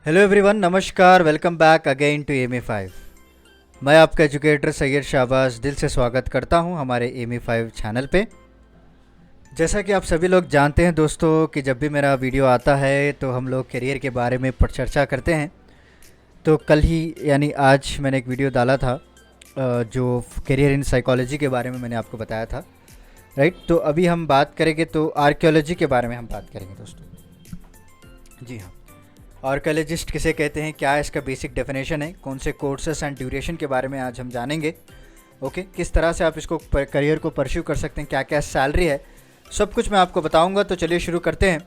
Hello everyone, नमस्कार। Welcome back again to M A 5। मैं आपका एजुकेटर सैयद शाहबाज दिल से स्वागत करता हूं हमारे एम ए 5 चैनल पे। जैसा कि आप सभी लोग जानते हैं दोस्तों कि जब भी मेरा वीडियो आता है तो हम लोग करियर के बारे में चर्चा करते हैं। तो कल ही यानी आज मैंने एक वीडियो डाला था जो करियर इन साइकोलॉजी के बारे में मैंने आपको बताया था, राइट। तो अभी हम बात करेंगे तो आर्कियोलॉजी के बारे में हम बात करेंगे दोस्तों। जी हाँ, आर्कियोलॉजिस्ट किसे कहते हैं, क्या है इसका बेसिक डेफिनेशन है, कौन से कोर्सेस एंड ड्यूरेशन के बारे में आज हम जानेंगे। ओके, किस तरह से आप इसको करियर को परस्यू कर सकते हैं, क्या क्या सैलरी है, सब कुछ मैं आपको बताऊंगा। तो चलिए शुरू करते हैं।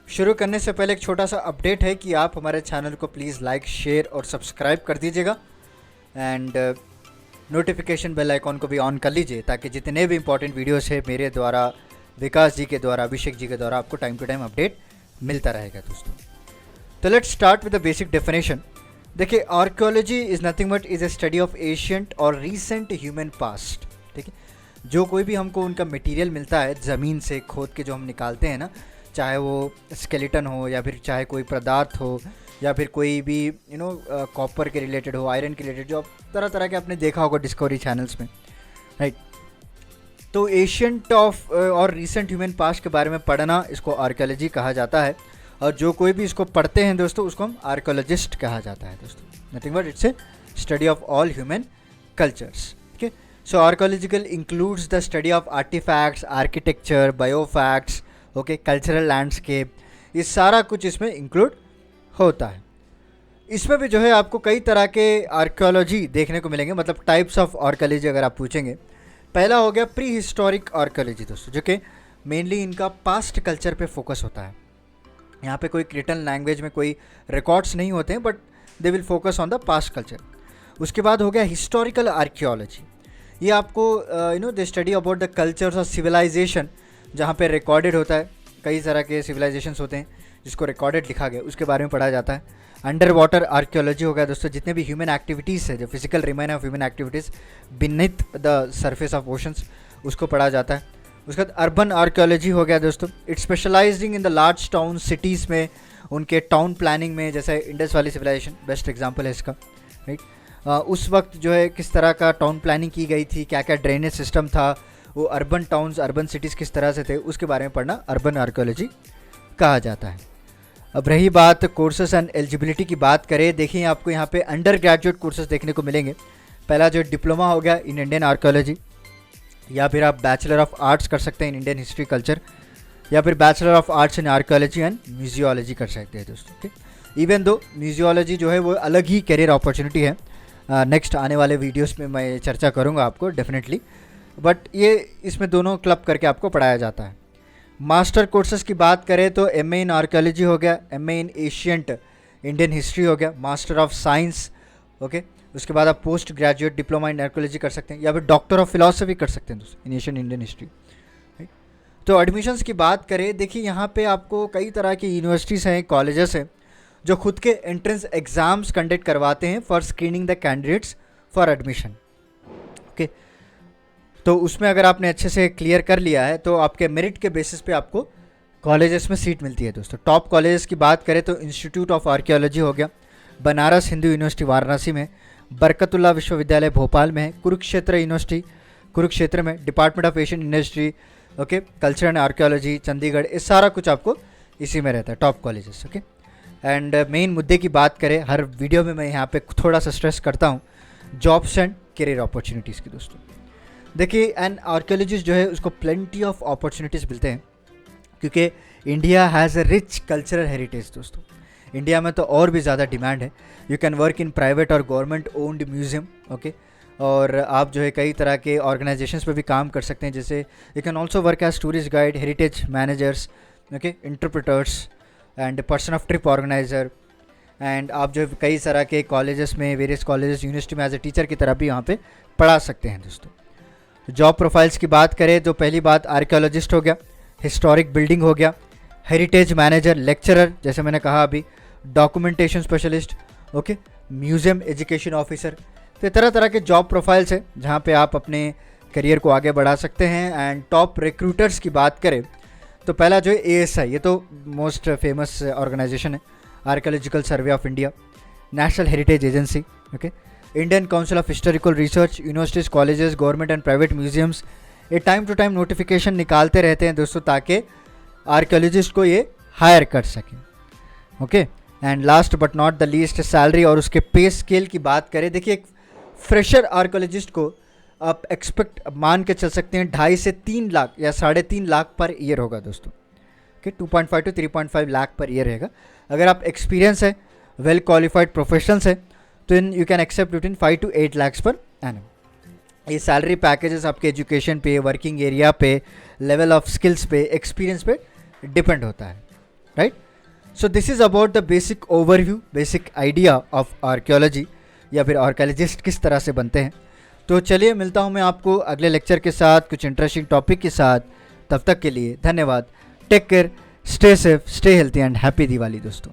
शुरू करने से पहले एक छोटा सा अपडेट है कि आप हमारे चैनल को प्लीज़ लाइक, शेयर और सब्सक्राइब कर दीजिएगा एंड नोटिफिकेशन बेल आइकॉन को भी ऑन कर लीजिए ताकि जितने भी इंपॉर्टेंट वीडियोस है मेरे द्वारा, विकास जी के द्वारा, अभिषेक जी के द्वारा आपको टाइम टू टाइम अपडेट मिलता रहेगा दोस्तों। तो let's start with the basic definition. देखिए, archaeology is nothing but is a study of ancient और रीसेंट ह्यूमन पास्ट। ठीक है, जो कोई भी हमको उनका मटेरियल मिलता है ज़मीन से खोद के जो हम निकालते हैं ना, चाहे वो स्केलेटन हो या फिर चाहे कोई पदार्थ हो या फिर कोई भी कॉपर के रिलेटेड हो, आयरन के रिलेटेड, जो आप तरह तरह के आपने देखा होगा डिस्कवरी चैनल्स में, राइट। तो एशियंट ऑफ और रीसेंट ह्यूमन पास्ट के बारे में पढ़ना, इसको आर्कियोलॉजी कहा जाता है। और जो कोई भी इसको पढ़ते हैं दोस्तों, उसको हम आर्कियोलॉजिस्ट कहा जाता है दोस्तों। Nothing but it's a study of all human cultures. ठीक है, so archaeological includes the study of artefacts, architecture, biofacts, okay, cultural landscape, ये सारा कुछ इसमें इंक्लूड होता है। इसमें भी जो है आपको कई तरह के आर्कियोलॉजी देखने को मिलेंगे, मतलब टाइप्स ऑफ आर्कियोलॉजी अगर आप पूछेंगे। पहला हो गया प्री हिस्टोरिक आर्कियोलॉजी दोस्तों, जो कि मेनली इनका पास्ट कल्चर पे फोकस होता है। यहाँ पे कोई रिटन लैंग्वेज में कोई रिकॉर्ड्स नहीं होते हैं, but they will focus on the past culture. उसके बाद हो गया हिस्टोरिकल आर्कियोलॉजी। ये आपको the study about the cultures और सिविलाइजेशन, जहाँ पे रिकॉर्डेड होता है, कई तरह के सिविलाइजेशंस होते हैं जिसको रिकॉर्डेड लिखा गया, उसके बारे में पढ़ा जाता है। अंडर वाटर आर्कियोलॉजी हो गया दोस्तों, जितने भी ह्यूमन एक्टिविटीज़ है, जो physical remain of human activities beneath the surface of oceans, उसको पढ़ा जाता है। उसके बाद अर्बन आर्कियोलॉजी हो गया दोस्तों, it's specialising in the large town cities में, उनके टाउन प्लानिंग में, जैसे Indus valley civilisation best example है इसका, राइट। उस वक्त जो है किस तरह का टाउन प्लानिंग की गई थी, क्या क्या ड्रेनेज सिस्टम था, वो अर्बन टाउन्स, अर्बन सिटीज़ किस तरह से थे, उसके बारे में पढ़ना अर्बन आर्कियोलॉजी कहा जाता है। अब रही बात कोर्सेस एंड एलिजिबिलिटी की बात करें, देखिए आपको यहाँ पे अंडर ग्रेजुएट कोर्सेज देखने को मिलेंगे। पहला जो डिप्लोमा हो गया इन इंडियन आर्कियोलॉजी, या फिर आप बैचलर ऑफ आर्ट्स कर सकते हैं इन इंडियन हिस्ट्री कल्चर, या फिर bachelor of arts in archaeology and museology कर सकते हैं दोस्तों। ओके, इवन दो म्यूजियोलॉजी जो है वो अलग ही करियर अपॉर्चुनिटी है। नेक्स्ट आने वाले वीडियोस में मैं चर्चा करूँगा आपको डेफिनेटली, बट ये इसमें दोनों क्लब करके आपको पढ़ाया जाता है। मास्टर कोर्सेज की बात करें तो एमए इन आर्कियोलॉजी हो गया, MA in ancient Indian history हो गया, मास्टर ऑफ साइंस, ओके। उसके बाद आप post graduate diploma in archaeology कर सकते हैं, या फिर डॉक्टर ऑफ फिलॉसफी कर सकते हैं दोस्तों इन एशियन इंडियन हिस्ट्री, राइट। तो एडमिशन्स की बात करें, देखिए यहाँ पे आपको कई तरह की यूनिवर्सिटीज़ हैं, कॉलेजेस हैं, जो खुद के एंट्रेंस एग्ज़ाम्स कंडक्ट करवाते हैं for screening the candidates for admission. Okay, तो उसमें अगर आपने अच्छे से क्लियर कर लिया है तो आपके मेरिट के बेसिस पे आपको कॉलेजेस में सीट मिलती है दोस्तों। टॉप कॉलेजेस की बात करें तो इंस्टीट्यूट ऑफ आर्कियोलॉजी हो गया, बनारस हिंदू यूनिवर्सिटी वाराणसी में, बरकतुल्ला विश्वविद्यालय भोपाल में है, कुरुक्षेत्र यूनिवर्सिटी कुरुक्षेत्र में, department of Asian industry, okay, culture and archaeology Chandigarh, ये सारा कुछ आपको इसी में रहता है, top colleges. Okay, and main मुद्दे की बात करें, हर वीडियो में मैं यहाँ पे थोड़ा सा स्ट्रेस करता हूँ जॉब्स एंड करियर अपॉर्चुनिटीज़ की दोस्तों। देखिए, एंड आर्कियोलॉजिस्ट जो है उसको प्लेंटी ऑफ अपॉर्चुनिटीज़ मिलते हैं, क्योंकि India has a rich cultural heritage दोस्तों। इंडिया में तो और भी ज़्यादा डिमांड है। You can work in private और गवर्नमेंट ओन्ड म्यूज़ियम, ओके, और आप जो है कई तरह के ऑर्गेनाइजेशंस पे भी काम कर सकते हैं, जैसे you can also work as tourist guide, heritage managers, okay, interpreters and person of trip organiser. And आप जो कई तरह के कॉलेजेस में, वेरियस कॉलेजेस, यूनिवर्सिटी में एज ए टीचर की तरह भी यहाँ पे पढ़ा सकते हैं दोस्तों। जॉब प्रोफाइल्स की बात करें तो पहली बात आर्कियोलॉजिस्ट हो गया, हिस्टोरिक बिल्डिंग हो गया, हेरिटेज मैनेजर, लेक्चरर जैसे मैंने कहा अभी, documentation specialist, okay, museum education officer. तो तरह तरह के जॉब प्रोफाइल्स है जहाँ पे आप अपने करियर को आगे बढ़ा सकते हैं। एंड टॉप रिक्रूटर्स की बात करें तो पहला जो है ASI, ये तो मोस्ट फेमस ऑर्गेनाइजेशन है, archaeological survey of India, national heritage agency, okay, Indian council of historical research, universities, colleges, government and private museums, ये टाइम टू टाइम नोटिफिकेशन निकालते रहते हैं दोस्तों, ताकि आर्कियोलॉजिस्ट को ये हायर कर सकें। Okay, and last but not the least, salary और उसके पे स्केल की बात करें, देखिए एक फ्रेशर आर्कियोलॉजिस्ट को आप एक्सपेक्ट मान के चल सकते हैं 2.5 से 3 लाख या 3.5 लाख पर ईयर होगा दोस्तों। Okay, 2.5 to 3.5 lakh per year रहेगा। अगर आप एक्सपीरियंस है, वेल क्वालिफाइड प्रोफेशनल्स है, तो you can accept between 5 to 8 lakhs per annum. ये सैलरी पैकेजेस आपके एजुकेशन पे, वर्किंग एरिया पे, लेवल ऑफ स्किल्स पे, एक्सपीरियंस पे डिपेंड होता है, right. So this is about the basic overview, basic idea of archaeology या फिर आर्कियोलॉजिस्ट किस तरह से बनते हैं। तो चलिए मिलता हूँ मैं आपको अगले लेक्चर के साथ, कुछ इंटरेस्टिंग टॉपिक के साथ। तब तक के लिए धन्यवाद। Take care, stay safe, stay healthy and happy Diwali दोस्तों।